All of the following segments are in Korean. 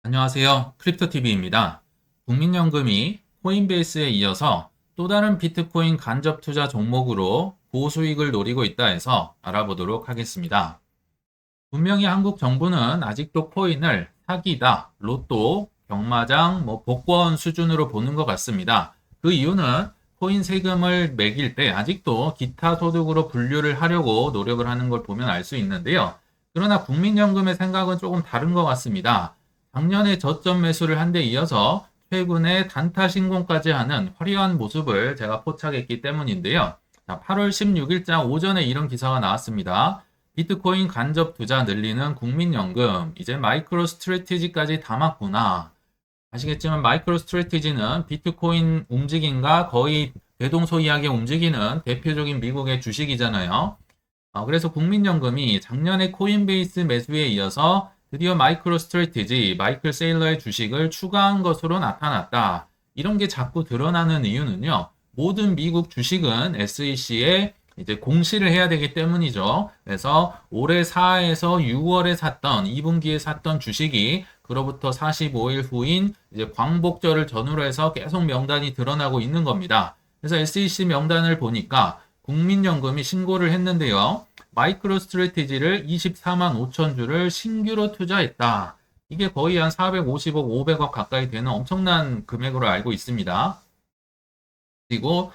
안녕하세요. 크립토TV입니다. 국민연금이 코인베이스에 이어서 또 다른 비트코인 간접 투자 종목으로 고수익을 노리고 있다 해서 알아보도록 하겠습니다. 분명히 한국 정부는 아직도 코인을 사기다, 로또, 경마장, 복권 수준으로 보는 것 같습니다. 그 이유는 코인 세금을 매길 때 아직도 기타 소득으로 분류를 하려고 노력을 하는 걸 보면 알 수 있는데요. 그러나 국민연금의 생각은 조금 다른 것 같습니다. 작년에 저점 매수를 한 데 이어서 최근에 단타 신공까지 하는 화려한 모습을 제가 포착했기 때문인데요. 8월 16일자 오전에 이런 기사가 나왔습니다. 비트코인 간접 투자 늘리는 국민연금, 이제 마이크로 스트래티지까지 담았구나. 아시겠지만 마이크로 스트래티지는 비트코인 움직임과 거의 대동소이하게 움직이는 대표적인 미국의 주식이잖아요. 그래서 국민연금이 작년에 코인베이스 매수에 이어서 드디어 마이크로 스트래티지, 마이클 세일러의 주식을 추가한 것으로 나타났다. 이런 게 자꾸 드러나는 이유는요. 모든 미국 주식은 SEC에 이제 공시를 해야 되기 때문이죠. 그래서 올해 4에서 6월에 샀던 2분기에 샀던 주식이 그로부터 45일 후인 이제 광복절을 전후로 해서 계속 명단이 드러나고 있는 겁니다. 그래서 SEC 명단을 보니까 국민연금이 신고를 했는데요. 마이크로 스트래티지를 24만 5천 주를 신규로 투자했다. 이게 거의 한 450억, 500억 가까이 되는 엄청난 금액으로 알고 있습니다. 그리고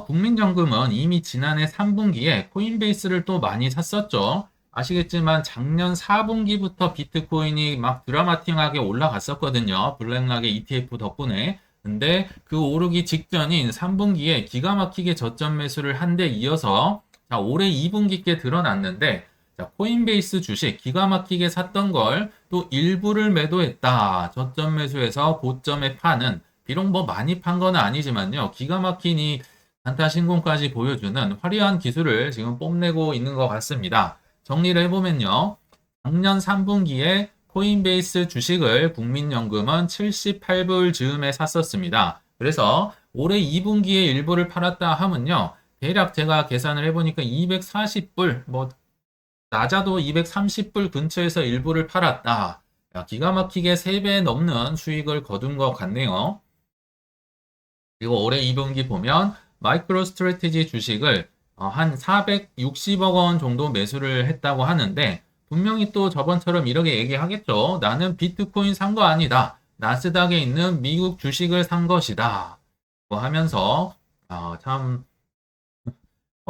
국민연금은 이미 지난해 3분기에 코인베이스를 또 많이 샀었죠. 아시겠지만 작년 4분기부터 비트코인이 막 드라마틱하게 올라갔었거든요. 블랙락의 ETF 덕분에. 근데 그 오르기 직전인 3분기에 기가 막히게 저점 매수를 한 데 이어서 자, 올해 2분기께 드러났는데 자, 코인베이스 주식 기가 막히게 샀던 걸 또 일부를 매도했다. 저점 매수해서 고점에 파는 비록 많이 판 건 아니지만요. 기가 막힌 이 단타 신공까지 보여주는 화려한 기술을 지금 뽐내고 있는 것 같습니다. 정리를 해보면요. 작년 3분기에 코인베이스 주식을 국민연금은 78불 즈음에 샀었습니다. 그래서 올해 2분기에 일부를 팔았다 하면요. 대략 제가 계산을 해보니까 240불, 낮아도 230불 근처에서 일부를 팔았다. 기가 막히게 3배 넘는 수익을 거둔 것 같네요. 그리고 올해 2분기 보면 마이크로 스트래티지 주식을 한 460억 원 정도 매수를 했다고 하는데 분명히 또 저번처럼 이렇게 얘기하겠죠. 나는 비트코인 산 거 아니다. 나스닥에 있는 미국 주식을 산 것이다. 하면서 참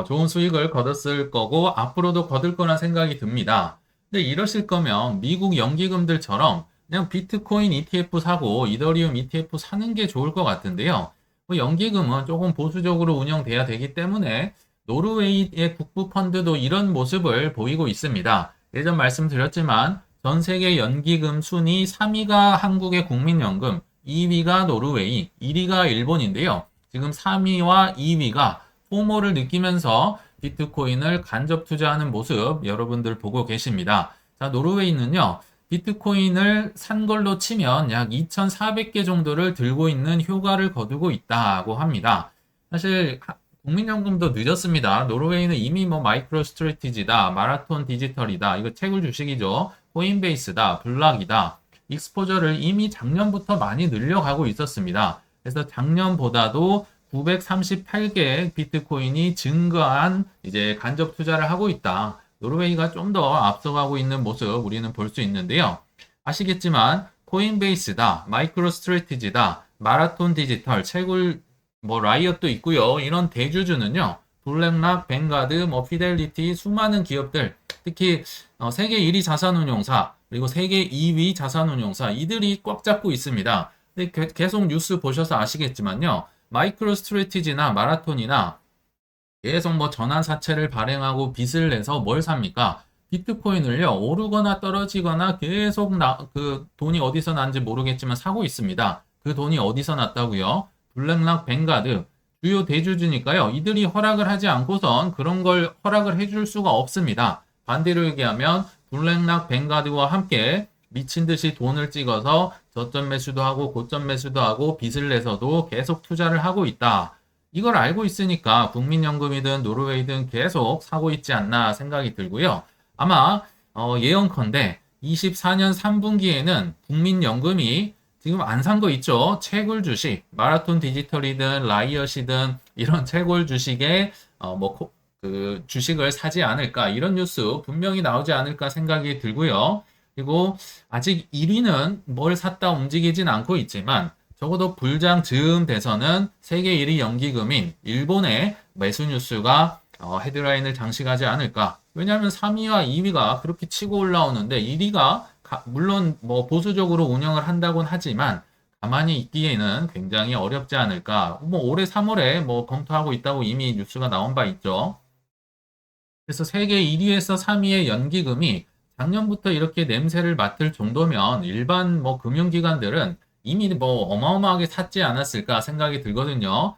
좋은 수익을 거뒀을 거고 앞으로도 거둘 거란 생각이 듭니다. 근데 이러실 거면 미국 연기금들처럼 그냥 비트코인 ETF 사고 이더리움 ETF 사는 게 좋을 것 같은데요. 연기금은 조금 보수적으로 운영돼야 되기 때문에 노르웨이의 국부 펀드도 이런 모습을 보이고 있습니다. 예전 말씀드렸지만 전 세계 연기금 순위 3위가 한국의 국민연금, 2위가 노르웨이, 1위가 일본인데요. 지금 3위와 2위가 포모를 느끼면서 비트코인을 간접 투자하는 모습 여러분들 보고 계십니다. 자, 노르웨이는요. 비트코인을 산 걸로 치면 약 2,400개 정도를 들고 있는 효과를 거두고 있다고 합니다. 사실 국민연금도 늦었습니다. 노르웨이는 이미 마이크로 스트래티지다, 마라톤 디지털이다, 이거 채굴 주식이죠. 코인베이스다, 블락이다. 익스포저를 이미 작년부터 많이 늘려가고 있었습니다. 그래서 작년보다도 938개 비트코인이 증가한 이제 간접 투자를 하고 있다. 노르웨이가 좀 더 앞서가고 있는 모습 우리는 볼 수 있는데요. 아시겠지만 코인베이스다, 마이크로 스트래티지다, 마라톤 디지털, 채굴 라이엇도 있고요. 이런 대주주는요. 블랙락, 뱅가드, 피델리티 수많은 기업들, 특히 세계 1위 자산운용사 그리고 세계 2위 자산운용사 이들이 꽉 잡고 있습니다. 근데 계속 뉴스 보셔서 아시겠지만요. 마이크로 스트래티지나 마라톤이나 계속 전환 사채를 발행하고 빚을 내서 뭘 삽니까? 비트코인을요, 오르거나 떨어지거나 계속 그 돈이 어디서 난지 모르겠지만 사고 있습니다. 그 돈이 어디서 났다고요? 블랙락, 뱅가드, 주요 대주주니까요, 이들이 허락을 하지 않고선 그런 걸 허락을 해줄 수가 없습니다. 반대로 얘기하면 블랙락, 뱅가드와 함께 미친 듯이 돈을 찍어서 저점 매수도 하고 고점 매수도 하고 빚을 내서도 계속 투자를 하고 있다. 이걸 알고 있으니까 국민연금이든 노르웨이든 계속 사고 있지 않나 생각이 들고요. 아마 예언컨대 24년 3분기에는 국민연금이 지금 안 산 거 있죠? 채굴 주식, 마라톤 디지털이든 라이엇이든 이런 채굴 주식에 그 주식을 사지 않을까 이런 뉴스 분명히 나오지 않을까 생각이 들고요. 그리고 아직 1위는 뭘 샀다 움직이진 않고 있지만 적어도 불장 즈음 돼서는 세계 1위 연기금인 일본의 매수 뉴스가 헤드라인을 장식하지 않을까. 왜냐하면 3위와 2위가 그렇게 치고 올라오는데 1위가 물론 뭐 보수적으로 운영을 한다곤 하지만 가만히 있기에는 굉장히 어렵지 않을까. 뭐 올해 3월에 뭐 검토하고 있다고 이미 뉴스가 나온 바 있죠. 그래서 세계 1위에서 3위의 연기금이 작년부터 이렇게 냄새를 맡을 정도면 일반 뭐 금융기관들은 이미 뭐 어마어마하게 샀지 않았을까 생각이 들거든요.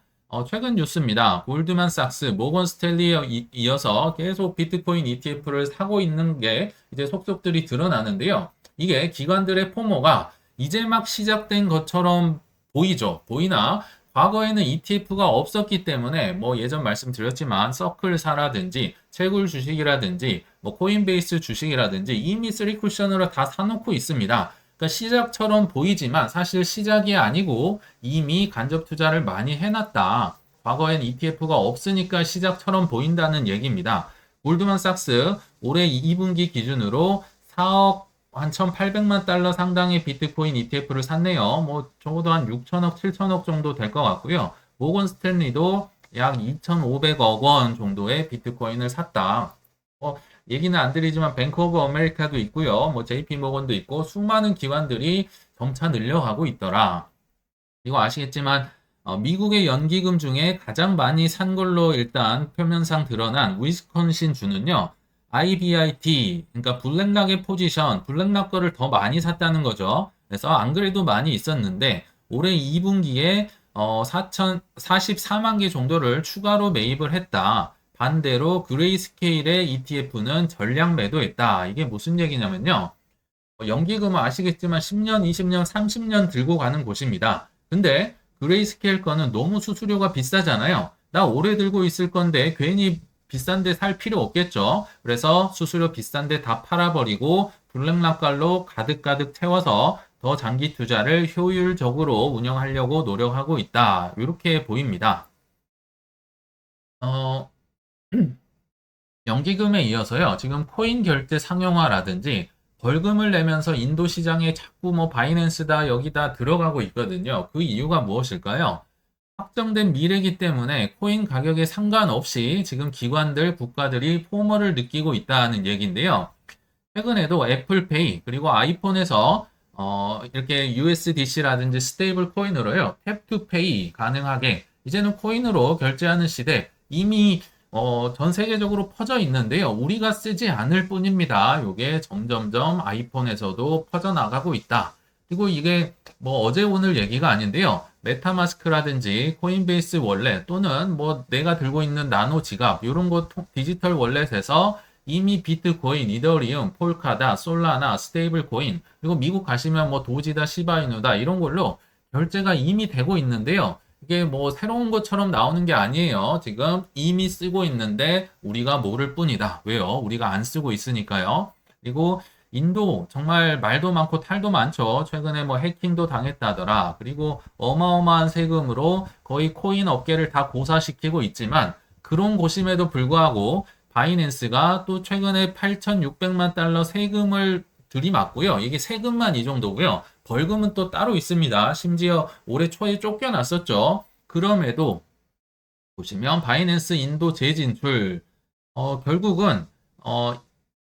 최근 뉴스입니다. 골드만삭스, 모건 스탠리에 이어서 계속 비트코인 ETF를 사고 있는 게 이제 속속들이 드러나는데요. 이게 기관들의 포모가 이제 막 시작된 것처럼 보이죠. 보이나 과거에는 ETF가 없었기 때문에 뭐 예전 말씀드렸지만 서클사라든지 채굴 주식이라든지 뭐 코인베이스 주식이라든지 이미 3쿠션으로 다 사놓고 있습니다. 그러니까 시작처럼 보이지만 사실 시작이 아니고 이미 간접 투자를 많이 해놨다. 과거엔 ETF가 없으니까 시작처럼 보인다는 얘기입니다. 골드만삭스 올해 2분기 기준으로 4억 한 1,800만 달러 상당의 비트코인 ETF를 샀네요. 뭐 적어도 한 6천억, 7천억 정도 될 것 같고요. 모건 스탠리도 약 2,500억 원 정도의 비트코인을 샀다. 얘기는 안 드리지만 뱅크 오브 아메리카도 있고요. 뭐 JP 모건도 있고 수많은 기관들이 점차 늘려가고 있더라. 이거 아시겠지만 미국의 연기금 중에 가장 많이 산 걸로 일단 표면상 드러난 위스콘신 주는요. IBIT, 그러니까 블랙락의 포지션, 블랙락 거를 더 많이 샀다는 거죠. 그래서 안 그래도 많이 있었는데 올해 2분기에 44만 개 정도를 추가로 매입을 했다. 반대로 그레이스케일의 ETF는 전량 매도했다. 이게 무슨 얘기냐면요. 연기금은 아시겠지만 10년, 20년, 30년 들고 가는 곳입니다. 근데 그레이스케일 거는 너무 수수료가 비싸잖아요. 나 오래 들고 있을 건데 괜히 비싼데 살 필요 없겠죠. 그래서 수수료 비싼데 다 팔아버리고 블랙락깔로 가득가득 채워서 더 장기 투자를 효율적으로 운영하려고 노력하고 있다. 이렇게 보입니다. 어, 연기금에 이어서요. 지금 코인 결제 상용화라든지 벌금을 내면서 인도 시장에 자꾸 뭐 바이낸스다 여기다 들어가고 있거든요. 그 이유가 무엇일까요? 확정된 미래이기 때문에 코인 가격에 상관없이 지금 기관들, 국가들이 포머를 느끼고 있다는 얘기인데요. 최근에도 애플페이 그리고 아이폰에서 이렇게 USDC라든지 스테이블 코인으로요. 탭투페이 가능하게 이제는 코인으로 결제하는 시대 이미 전 세계적으로 퍼져 있는데요. 우리가 쓰지 않을 뿐입니다. 이게 점점점 아이폰에서도 퍼져나가고 있다. 그리고 이게 뭐 어제 오늘 얘기가 아닌데요. 메타마스크라든지 코인베이스 월렛 또는 뭐 내가 들고 있는 나노 지갑 이런 거 디지털 월렛에서 이미 비트코인, 이더리움, 폴카다, 솔라나, 스테이블 코인 그리고 미국 가시면 뭐 도지다, 시바이누다 이런 걸로 결제가 이미 되고 있는데요. 이게 뭐 새로운 것처럼 나오는 게 아니에요. 지금 이미 쓰고 있는데 우리가 모를 뿐이다. 왜요? 우리가 안 쓰고 있으니까요. 그리고 인도 정말 말도 많고 탈도 많죠. 최근에 뭐 해킹도 당했다더라. 그리고 어마어마한 세금으로 거의 코인 업계를 다 고사시키고 있지만 그런 곳임에도 불구하고 바이낸스가 또 최근에 8,600만 달러 세금을 들이맞고요. 이게 세금만 이 정도고요. 벌금은 또 따로 있습니다. 심지어 올해 초에 쫓겨났었죠. 그럼에도 보시면 바이낸스 인도 재진출 결국은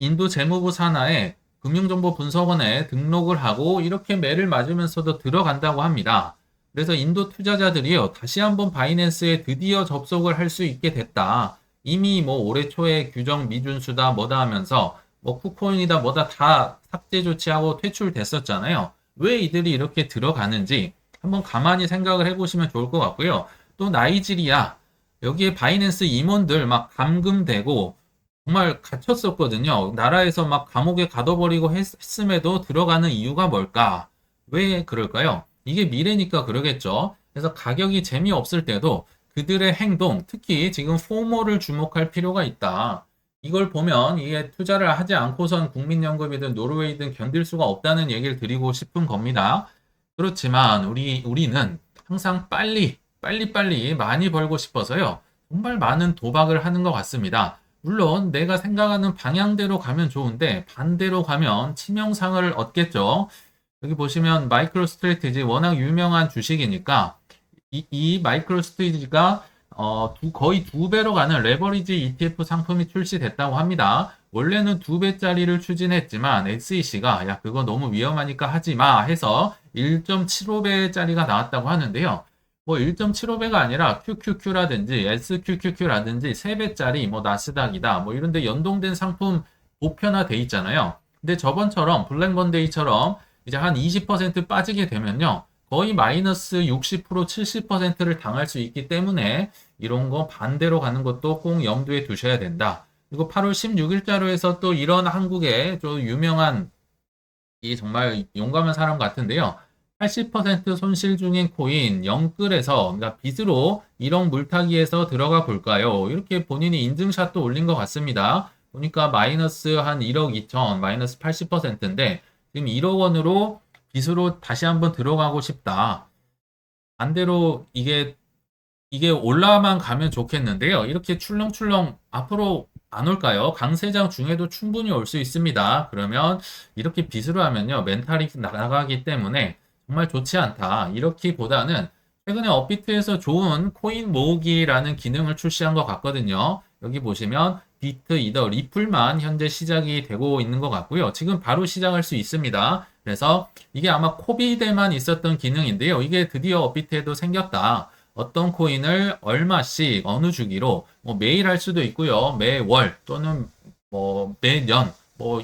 인도 재무부 산하에 금융정보분석원에 등록을 하고 이렇게 매를 맞으면서도 들어간다고 합니다. 그래서 인도 투자자들이요 다시 한번 바이낸스에 드디어 접속을 할 수 있게 됐다. 이미 뭐 올해 초에 규정 미준수다 뭐다 하면서 뭐 쿠코인이다 뭐다 다 삭제 조치하고 퇴출됐었잖아요. 왜 이들이 이렇게 들어가는지 한번 가만히 생각을 해보시면 좋을 것 같고요. 또 나이지리아 여기에 바이낸스 임원들 막 감금되고 정말 갇혔었거든요. 나라에서 막 감옥에 가둬버리고 했음에도 들어가는 이유가 뭘까? 왜 그럴까요? 이게 미래니까 그러겠죠. 그래서 가격이 재미없을 때도 그들의 행동, 특히 지금 포모를 주목할 필요가 있다. 이걸 보면 이게 투자를 하지 않고선 국민연금이든 노르웨이든 견딜 수가 없다는 얘기를 드리고 싶은 겁니다. 그렇지만 우리는 항상 빨리 많이 벌고 싶어서요. 정말 많은 도박을 하는 것 같습니다. 물론 내가 생각하는 방향대로 가면 좋은데 반대로 가면 치명상을 얻겠죠. 여기 보시면 마이크로 스트래티지 워낙 유명한 주식이니까 이 마이크로 스트래티지가 거의 2배로 가는 레버리지 ETF 상품이 출시됐다고 합니다. 원래는 2배짜리를 추진했지만 SEC가 야 그거 너무 위험하니까 하지 마 해서 1.75배짜리가 나왔다고 하는데요. 뭐 1.75배가 아니라 QQQ라든지 SQQQ라든지 3배짜리 뭐 나스닥이다 뭐 이런데 연동된 상품 보편화돼 있잖아요. 근데 저번처럼 블랙먼데이처럼 이제 한 20% 빠지게 되면요. 거의 마이너스 60% 70%를 당할 수 있기 때문에 이런 거 반대로 가는 것도 꼭 염두에 두셔야 된다. 그리고 8월 16일자로 해서 또 이런 한국의 좀 유명한 이 정말 용감한 사람 같은데요. 80% 손실 중인 코인 영끌에서 그러니까 빚으로 1억 물타기에서 들어가 볼까요? 이렇게 본인이 인증샷도 올린 것 같습니다. 보니까 마이너스 한 1억 2천, 마이너스 80%인데 지금 1억 원으로 빚으로 다시 한번 들어가고 싶다. 반대로 이게 올라만 가면 좋겠는데요. 이렇게 출렁출렁 앞으로 안 올까요? 강세장 중에도 충분히 올 수 있습니다. 그러면 이렇게 빚으로 하면요. 멘탈이 나가기 때문에 정말 좋지 않다. 이렇기보다는 최근에 업비트에서 좋은 코인 모으기라는 기능을 출시한 것 같거든요. 여기 보시면 비트, 이더, 리플만 현재 시작이 되고 있는 것 같고요. 지금 바로 시작할 수 있습니다. 그래서 이게 아마 코비드에만 있었던 기능인데요. 이게 드디어 업비트에도 생겼다. 어떤 코인을 얼마씩 어느 주기로 뭐 매일 할 수도 있고요. 매월 또는 뭐 매년 뭐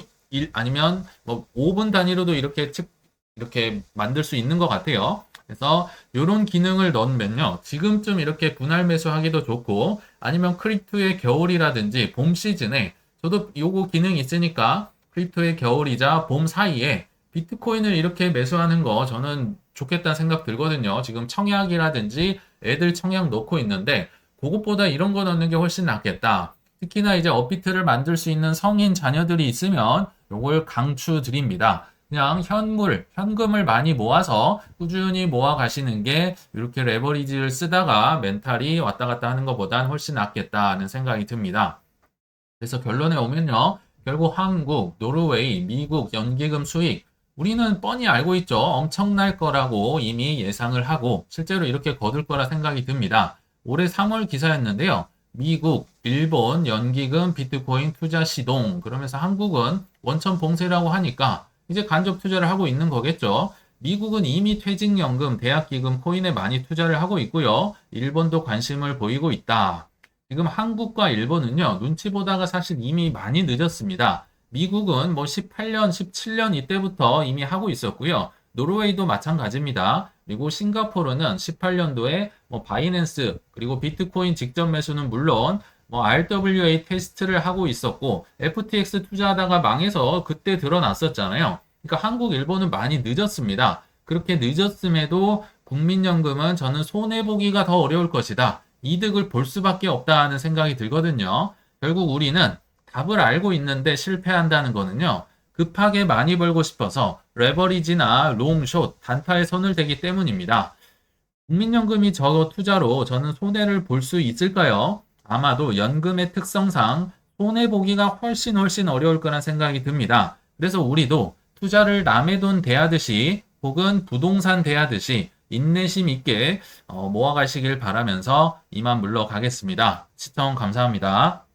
아니면 뭐 5분 단위로도 이렇게 만들 수 있는 것 같아요. 그래서 이런 기능을 넣으면요. 지금쯤 이렇게 분할 매수하기도 좋고 아니면 크립토의 겨울이라든지 봄 시즌에 저도 요거 기능이 있으니까 크립토의 겨울이자 봄 사이에 비트코인을 이렇게 매수하는 거 저는 좋겠다는 생각 들거든요. 지금 청약이라든지 애들 청약 넣고 있는데 그것보다 이런 거 넣는 게 훨씬 낫겠다. 특히나 이제 업비트를 만들 수 있는 성인 자녀들이 있으면 요걸 강추 드립니다. 그냥 현금을 많이 모아서 꾸준히 모아 가시는 게 이렇게 레버리지를 쓰다가 멘탈이 왔다 갔다 하는 것보단 훨씬 낫겠다는 생각이 듭니다. 그래서 결론에 오면요. 결국 한국, 노르웨이, 미국 연기금 수익 우리는 뻔히 알고 있죠. 엄청날 거라고 이미 예상을 하고 실제로 이렇게 거둘 거라 생각이 듭니다. 올해 3월 기사였는데요. 미국, 일본 연기금 비트코인 투자 시동 그러면서 한국은 원천 봉쇄라고 하니까 이제 간접 투자를 하고 있는 거겠죠. 미국은 이미 퇴직연금, 대학기금, 코인에 많이 투자를 하고 있고요. 일본도 관심을 보이고 있다. 지금 한국과 일본은요, 눈치 보다가 사실 이미 많이 늦었습니다. 미국은 뭐 18년, 17년 이때부터 이미 하고 있었고요. 노르웨이도 마찬가지입니다. 그리고 싱가포르는 18년도에 뭐 바이낸스 그리고 비트코인 직접 매수는 물론 뭐 RWA 테스트를 하고 있었고 FTX 투자하다가 망해서 그때 드러났었잖아요. 그러니까 한국, 일본은 많이 늦었습니다. 그렇게 늦었음에도 국민연금은 저는 손해보기가 더 어려울 것이다. 이득을 볼 수밖에 없다는 생각이 들거든요. 결국 우리는 답을 알고 있는데 실패한다는 거는요. 급하게 많이 벌고 싶어서 레버리지나 롱숏, 단타에 손을 대기 때문입니다. 국민연금이 저 투자로 저는 손해를 볼 수 있을까요? 아마도 연금의 특성상 손해보기가 훨씬 어려울 거란 생각이 듭니다. 그래서 우리도 투자를 남의 돈 대하듯이 혹은 부동산 대하듯이 인내심 있게 모아가시길 바라면서 이만 물러가겠습니다. 시청 감사합니다.